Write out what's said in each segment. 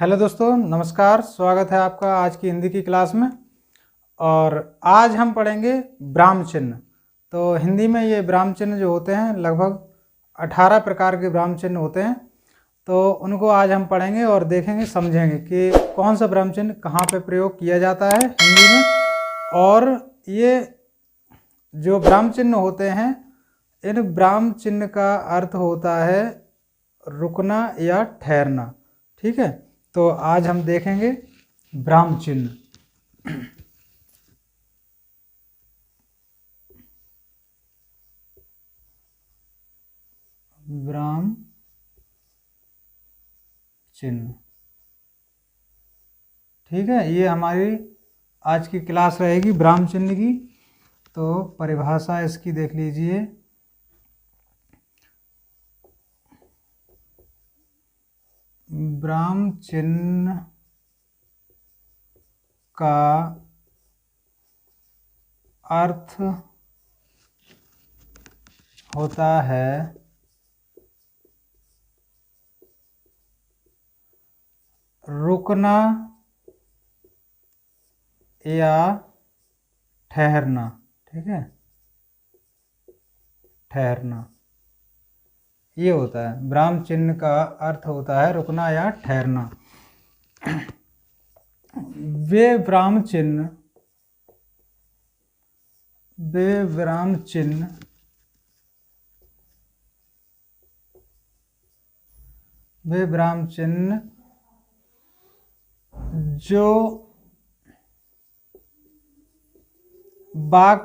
Hello दोस्तों, नमस्कार। स्वागत है आपका आज की हिंदी की क्लास में। और आज हम पढ़ेंगे ब्राह्म चिन्ह। तो हिंदी में ये ब्राह्म चिन्ह जो होते हैं लगभग 18 प्रकार के ब्राह्म चिन्ह होते हैं। तो उनको आज हम पढ़ेंगे और देखेंगे, समझेंगे कि कौन सा ब्राह्म चिन्ह कहाँ पे प्रयोग किया जाता है हिंदी में। और ये जो ब्राह्म चिन्ह होते हैं, इन ब्राह्म चिन्ह का अर्थ होता है रुकना या ठहरना। ठीक है, तो आज हम देखेंगे ब्राह्म चिन्ह। ब्राह्म चिन्ह, ठीक है, ये हमारी आज की क्लास रहेगी ब्राह्म चिन्ह की। तो परिभाषा इसकी देख लीजिए। ब्राह्म चिन्ह का अर्थ होता है रुकना या ठहरना। ठीक है, ठहरना, ये होता है ब्राह्म चिन्ह का अर्थ होता है रुकना या ठहरना। वे ब्राह्म चिन्ह जो वाक्य में रुकावट,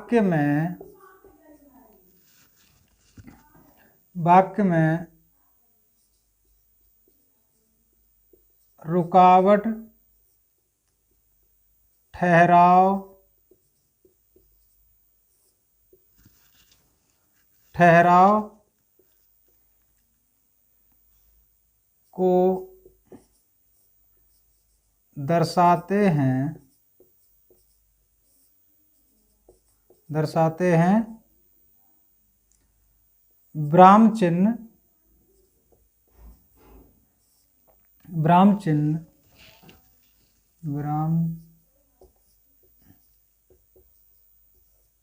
ठहराव को दर्शाते हैं ब्राह्म चिन्ह वाक्य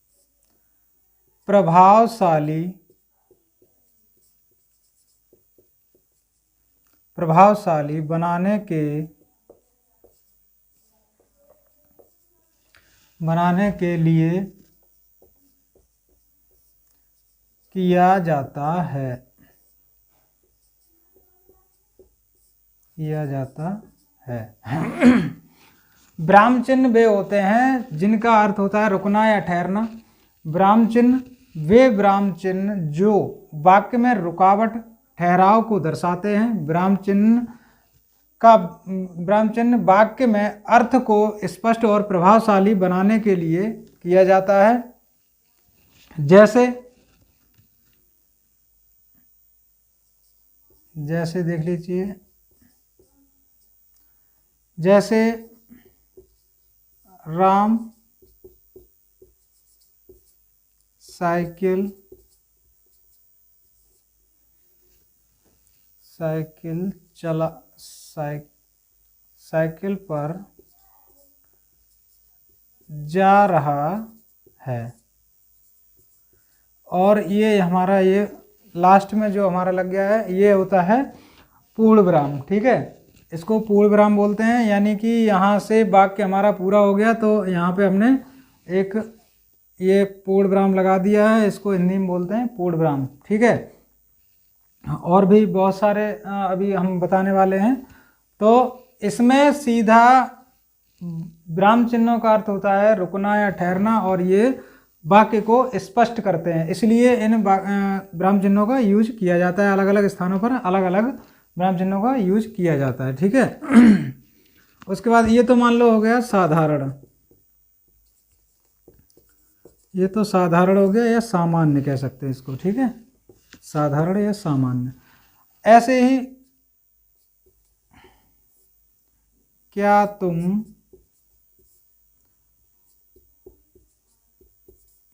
में अर्थ को स्पष्ट और प्रभावशाली बनाने के लिए किया जाता है। ब्राह्म चिन्ह वे होते हैं जिनका अर्थ होता है रुकना या ठहरना। ब्राह्म चिन्ह जो वाक्य में रुकावट, ठहराव को दर्शाते हैं। ब्राह्म चिन्ह वाक्य में अर्थ को स्पष्ट और प्रभावशाली बनाने के लिए किया जाता है। जैसे देख लीजिए, जैसे राम साइकिल पर जा रहा है। और ये हमारा ये लास्ट में जो हमारा लग गया है, ये होता है पूर्ण विराम। ठीक है, इसको पूर्ण विराम बोलते हैं। यानी कि यहाँ से वाक्य हमारा पूरा हो गया तो यहाँ पे हमने एक ये पूर्ण विराम लगा दिया है। इसको हिंदी में बोलते हैं पूर्ण विराम। ठीक है, और भी बहुत सारे अभी हम बताने वाले हैं। तो इसमें सीधा ब्राह्म चिन्हों का अर्थ होता है रुकना या ठहरना, और ये वाक्य को स्पष्ट करते हैं। इसलिए इन ब्राह्म चिन्हों का यूज किया जाता है। अलग अलग स्थानों पर अलग अलग ब्राह्म चिन्हों का यूज किया जाता है। ठीक है, उसके बाद ये तो मान लो हो गया साधारण, ये तो साधारण हो गया या सामान्य कह सकते हैं इसको। ठीक है, साधारण या सामान्य। ऐसे ही क्या तुम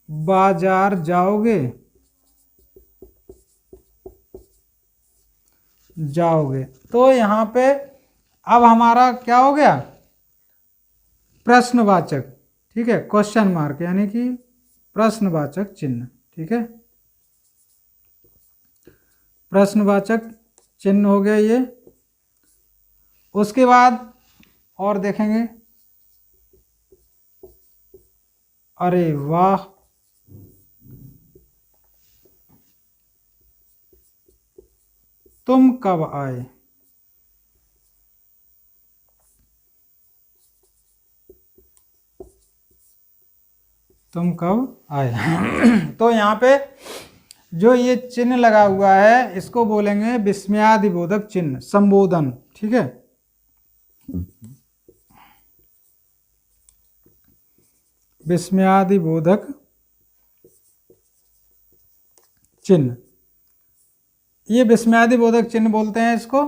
बाजार जाओगे, जाओगे। तो यहाँ पे अब हमारा क्या हो गया, प्रश्नवाचक, ठीक है, क्वेश्चन मार्क यानी कि प्रश्नवाचक चिन्ह, ठीक है, प्रश्नवाचक चिन्ह हो गया ये। उसके बाद और देखेंगे, अरे वाह, तुम कब आए, तुम कब आए। तो यहाँ पे जो ये चिन्ह लगा हुआ है इसको बोलेंगे विस्मयादिबोधक चिन्ह, संबोधन, ठीक है। विस्मयादिबोधक चिन्ह, ये विस्मयादिबोधक चिन्ह बोलते हैं इसको।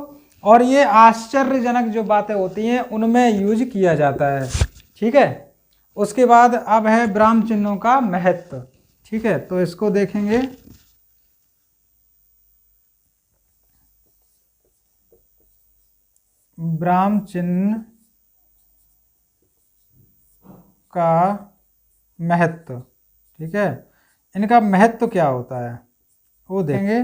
और ये आश्चर्यजनक जो बातें होती हैं उनमें यूज किया जाता है, ठीक है। उसके बाद अब है विराम चिन्हों का महत्व, ठीक है। तो इसको देखेंगे, विराम चिन्ह का महत्व, ठीक है, इनका महत्व क्या होता है वो देखेंगे।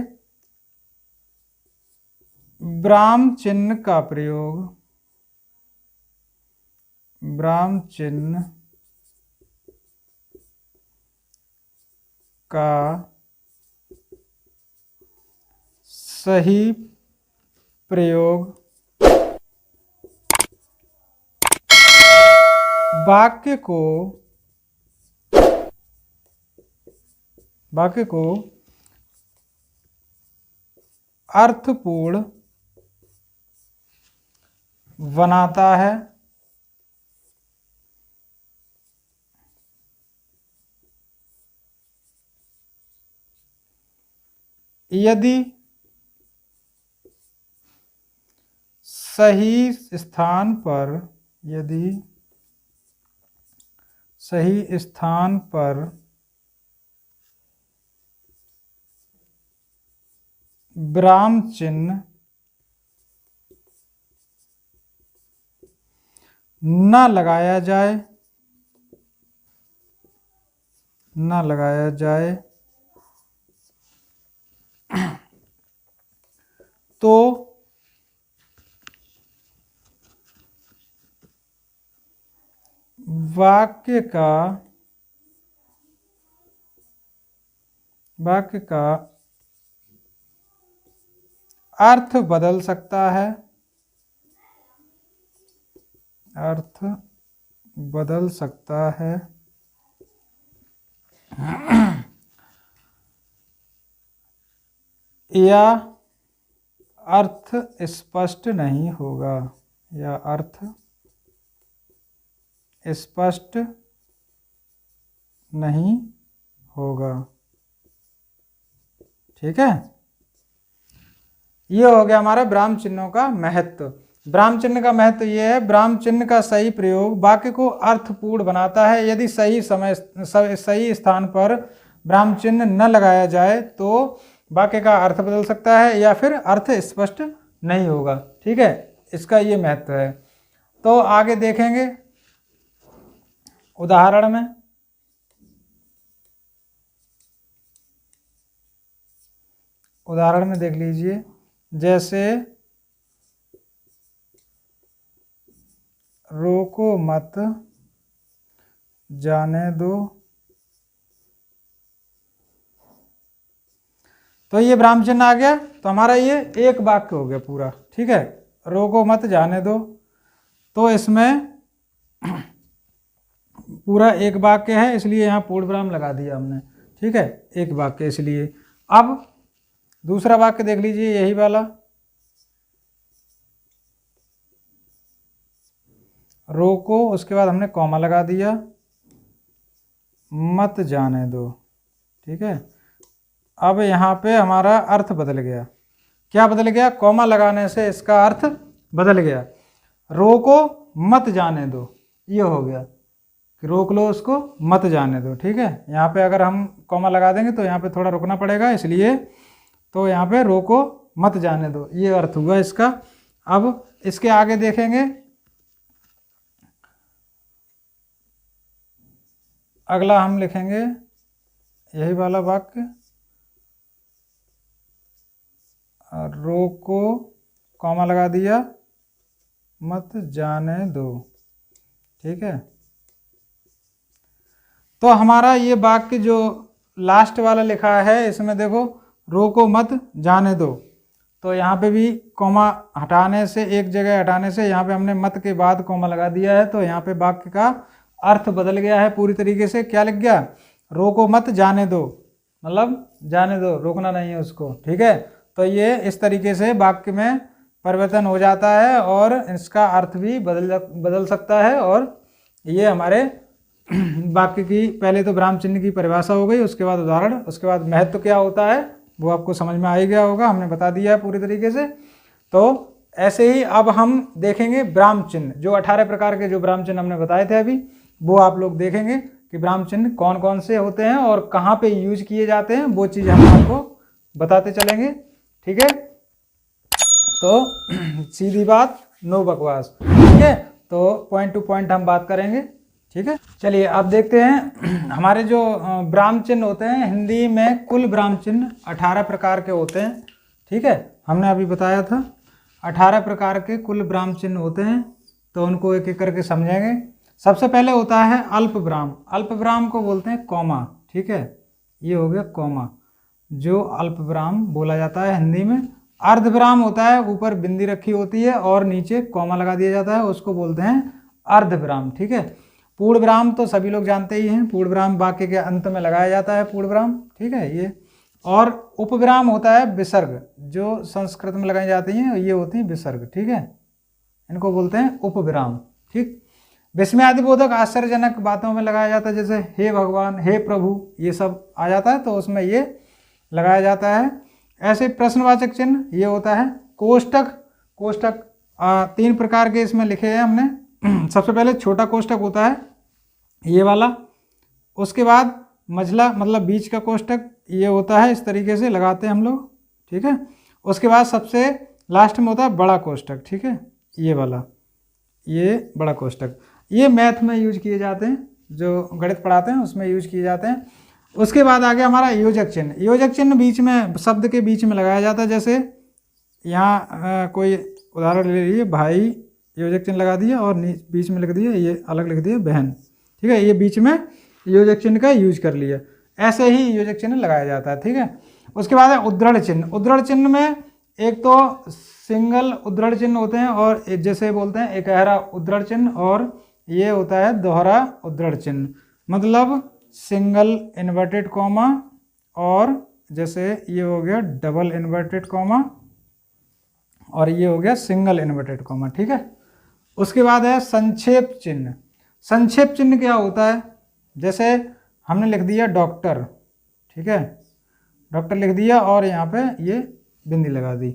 विराम चिन्ह का प्रयोग, विराम चिन्ह का सही प्रयोग वाक्य को अर्थपूर्ण बनाता है। यदि सही स्थान पर, यदि सही स्थान पर विराम चिन्ह न लगाया जाए, न लगाया जाए तो वाक्य का अर्थ बदल सकता है, अर्थ बदल सकता है या अर्थ स्पष्ट नहीं होगा, या अर्थ स्पष्ट नहीं होगा, ठीक है। ये हो गया हमारा विराम चिन्हों का महत्व। विराम चिन्ह का महत्व ये है, विराम चिन्ह का सही प्रयोग वाक्य को अर्थपूर्ण बनाता है। यदि सही स्थान पर विराम चिन्ह न लगाया जाए तो वाक्य का अर्थ बदल सकता है या फिर अर्थ स्पष्ट नहीं होगा, ठीक है, इसका ये महत्व है। तो आगे देखेंगे उदाहरण में। उदाहरण में देख लीजिए, जैसे रोको मत, जाने दो। तो ये विराम चिन्ह आ गया, तो हमारा ये एक वाक्य हो गया पूरा, ठीक है, रोको मत जाने दो। तो इसमें पूरा एक वाक्य है, इसलिए यहाँ पूर्ण विराम लगा दिया हमने, ठीक है, एक वाक्य इसलिए। अब दूसरा वाक्य देख लीजिए, यही वाला, रोको, उसके बाद हमने कॉमा लगा दिया, मत जाने दो, ठीक है। अब यहाँ पे हमारा अर्थ बदल गया। क्या बदल गया? कॉमा लगाने से इसका अर्थ बदल गया। रोको मत जाने दो, ये हो गया कि रोक लो उसको, मत जाने दो। ठीक है, यहाँ पे अगर हम कॉमा लगा देंगे तो यहाँ पे थोड़ा रुकना पड़ेगा, इसलिए तो यहाँ पे रोको मत जाने दो, ये अर्थ हुआ इसका। अब इसके आगे देखेंगे, अगला हम लिखेंगे यही वाला वाक्य, रोको कॉमा लगा दिया, मत जाने दो। ठीक है, तो हमारा ये वाक्य जो लास्ट वाला लिखा है इसमें देखो, रोको मत जाने दो, तो यहाँ पे भी कॉमा हटाने से, एक जगह हटाने से यहाँ पे हमने मत के बाद कॉमा लगा दिया है, तो यहाँ पे वाक्य का अर्थ बदल गया है पूरी तरीके से। क्या लिख गया? रोको मत जाने दो, मतलब जाने दो, रोकना नहीं है उसको। ठीक है, तो ये इस तरीके से वाक्य में परिवर्तन हो जाता है और इसका अर्थ भी बदल सकता है। और ये हमारे वाक्य की पहले तो विराम चिन्ह की परिभाषा हो गई, उसके बाद उदाहरण, उसके बाद महत्व क्या होता है वो आपको समझ में आ ही गया होगा, हमने बता दिया है पूरी तरीके से। तो ऐसे ही अब हम देखेंगे विराम चिन्ह, जो 18 प्रकार के जो विराम चिन्ह हमने बताए थे अभी, वो आप लोग देखेंगे कि विराम चिन्ह कौन कौन से होते हैं और कहाँ पे यूज किए जाते हैं, वो चीज़ हम आपको बताते चलेंगे। ठीक है, तो सीधी बात, नो बकवास। ठीक है, तो पॉइंट टू पॉइंट हम बात करेंगे। ठीक है, चलिए अब देखते हैं हमारे जो विराम चिन्ह होते हैं, हिंदी में कुल विराम चिन्ह 18 प्रकार के होते हैं। ठीक है, हमने अभी बताया था 18 प्रकार के कुल विराम चिन्ह होते हैं, तो उनको एक एक करके समझेंगे। सबसे पहले होता है अल्प विराम। अल्प विराम को बोलते हैं कॉमा। ठीक है, ये हो गया कॉमा, जो अल्प विराम बोला जाता है हिंदी में। अर्ध विराम होता है, ऊपर बिंदी रखी होती है और नीचे कॉमा लगा दिया जाता है, उसको बोलते हैं अर्ध विराम। ठीक है, पूर्ण विराम तो सभी लोग जानते ही हैं, पूर्ण विराम वाक्य के अंत में लगाया जाता है, पूर्ण विराम। ठीक है, ये और उपविराम होता है विसर्ग, जो संस्कृत में लगाई जाती हैं, ये होती है विसर्ग। ठीक है, इनको बोलते हैं उपविराम। ठीक, विस्मयादिबोधक आश्चर्यजनक बातों में लगाया जाता है, जैसे हे भगवान, हे प्रभु, ये सब आ जाता है तो उसमें ये लगाया जाता है। ऐसे प्रश्नवाचक चिन्ह, ये होता है कोष्टक। कोष्टक 3 प्रकार के इसमें लिखे हैं हमने। सबसे पहले छोटा कोष्टक होता है ये वाला, उसके बाद मझला मतलब बीच का कोष्टक ये होता है, इस तरीके से लगाते हैं हम लोग। ठीक है, उसके बाद सबसे लास्ट में होता है बड़ा कोष्टक। ठीक है, ये वाला, ये बड़ा कोष्टक, ये मैथ में यूज किए जाते हैं, जो गणित पढ़ाते हैं उसमें यूज किए जाते हैं। उसके बाद आगे हमारा योजक चिन्ह। योजक चिन्ह बीच में, शब्द के बीच में लगाया जाता है, जैसे यहाँ कोई उदाहरण ले लीजिए, भाई, योजक चिन्ह लगा दिया और बीच में लिख दिया, ये अलग लिख दिया बहन। ठीक है, ये बीच में योजक चिन्ह का यूज कर लिया, ऐसे ही योजक चिन्ह लगाया जाता है। ठीक है, उसके बाद है उद्धरण चिन्ह। उद्धरण चिन्ह में एक तो सिंगल उद्धरण चिन्ह होते हैं और जैसे बोलते हैं एकहरा उद्धरण चिन्ह, और ये होता है दोहरा उद्धरण चिन्ह, मतलब सिंगल इन्वर्टेड कॉमा और जैसे ये हो गया डबल इन्वर्टेड कॉमा और ये हो गया सिंगल इन्वर्टेड कॉमा। ठीक है, उसके बाद है संक्षेप चिन्ह। संक्षेप चिन्ह क्या होता है? जैसे हमने लिख दिया डॉक्टर, ठीक है, डॉक्टर लिख दिया और यहाँ पे ये बिंदी लगा दी,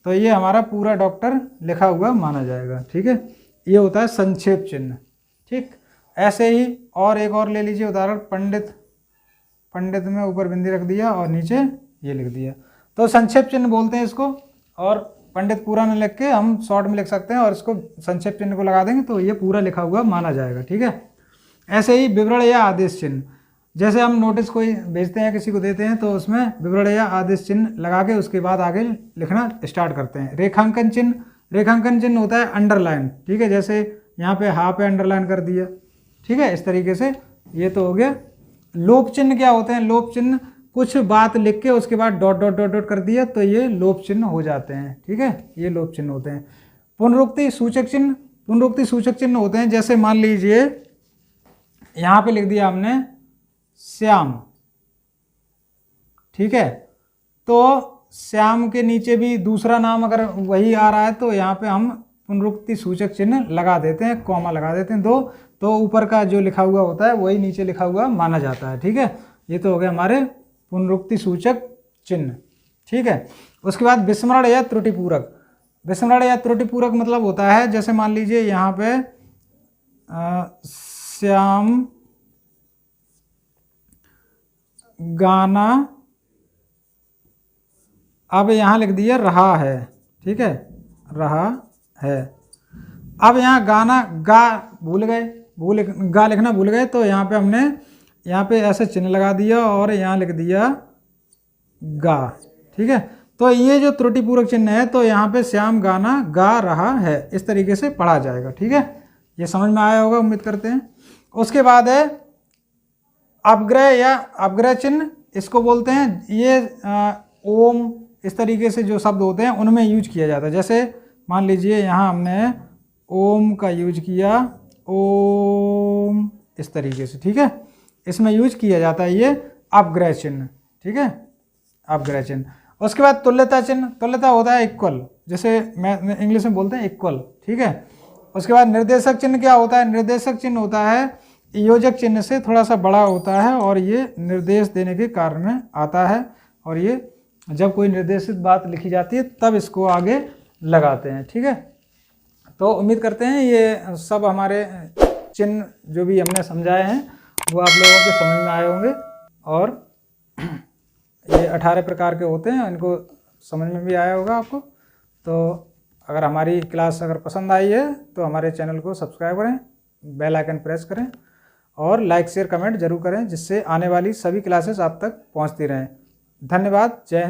तो ये हमारा पूरा डॉक्टर लिखा हुआ माना जाएगा। ठीक है, ये होता है संक्षेप चिन्ह। ठीक, ऐसे ही और एक और ले लीजिए उदाहरण, पंडित। पंडित में ऊपर बिंदी रख दिया और नीचे ये लिख दिया, तो संक्षेप चिन्ह बोलते हैं इसको। और पंडित पूरा न लिख के हम शॉर्ट में लिख सकते हैं और इसको संक्षेप चिन्ह को लगा देंगे तो ये पूरा लिखा हुआ माना जाएगा। ठीक है, ऐसे ही विवरण या आदेश चिन्ह, जैसे हम नोटिस कोई भेजते हैं, किसी को देते हैं, तो उसमें विवरण या आदेश चिन्ह लगा के उसके बाद आगे लिखना स्टार्ट करते हैं। रेखांकन चिन्ह, रेखांकन चिन्ह होता है अंडरलाइन। ठीक है, जैसे यहाँ पे हा पे अंडरलाइन कर दिया। ठीक है, इस तरीके से ये तो हो गया। लोप चिन्ह क्या होते हैं? लोप चिन्ह कुछ बात लिख के उसके बाद डॉट डॉट डॉट डॉट कर दिया तो ये लोप चिन्ह हो जाते हैं। ठीक है, ये लोप चिन्ह होते हैं। पुनरुक्ति सूचक चिन्ह, पुनरुक्ति सूचक चिन्ह होते हैं, जैसे मान लीजिए यहाँ पे लिख दिया हमने श्याम, ठीक है, तो श्याम के नीचे भी दूसरा नाम अगर वही आ रहा है तो यहाँ पे हम पुनरुक्ति सूचक चिन्ह लगा देते हैं, कॉमा लगा देते हैं दो, तो ऊपर का जो लिखा हुआ होता है वही नीचे लिखा हुआ माना जाता है। ठीक है, ये तो हो गया हमारे पुनरुक्ति सूचक चिन्ह, ठीक है। उसके बाद विस्मरण या त्रुटिपूरक। विस्मरण या त्रुटिपूरक मतलब होता है, जैसे मान लीजिए यहाँ पे श्याम गाना, अब यहाँ लिख दिया रहा है, ठीक है, रहा है। अब यहाँ गाना गा भूल गए, गा लिखना भूल गए, तो यहाँ पे हमने यहाँ पे ऐसे चिन्ह लगा दिया और यहाँ लिख दिया गा, ठीक है। तो ये जो त्रुटिपूरक चिन्ह है, तो यहाँ पे श्याम गाना गा रहा है, इस तरीके से पढ़ा जाएगा, ठीक है। ये समझ में आया होगा, उम्मीद करते हैं। उसके बाद है अपग्रह या अपग्रह चिन्ह, इसको बोलते हैं, ये ओम इस तरीके से जो शब्द होते हैं उनमें यूज किया जाता है। जैसे मान लीजिए यहाँ हमने ओम का यूज किया, ओम इस तरीके से, ठीक है, इसमें यूज किया जाता है ये अपग्रह चिन्ह, ठीक है, अपग्रह चिन्ह। उसके बाद तुल्यता चिन्ह, तुल्यता होता है इक्वल, जैसे मैं इंग्लिश में बोलते हैं इक्वल, ठीक है। उसके बाद निर्देशक चिन्ह क्या होता है? निर्देशक चिन्ह होता है योजक चिन्ह से थोड़ा सा बड़ा होता है और ये निर्देश देने के कार्य में आता है, और ये जब कोई निर्देशित बात लिखी जाती है तब इसको आगे लगाते हैं, ठीक है। तो उम्मीद करते हैं ये सब हमारे चिन्ह जो भी हमने समझाए हैं वो आप लोगों के समझ में आए होंगे, और ये 18 प्रकार के होते हैं, इनको समझ में भी आया होगा आपको। तो अगर हमारी क्लास अगर पसंद आई है तो हमारे चैनल को सब्सक्राइब करें, बेल आइकन प्रेस करें और लाइक शेयर कमेंट जरूर करें, जिससे आने वाली सभी क्लासेस आप तक पहुंचती रहें। धन्यवाद, जय हिंद।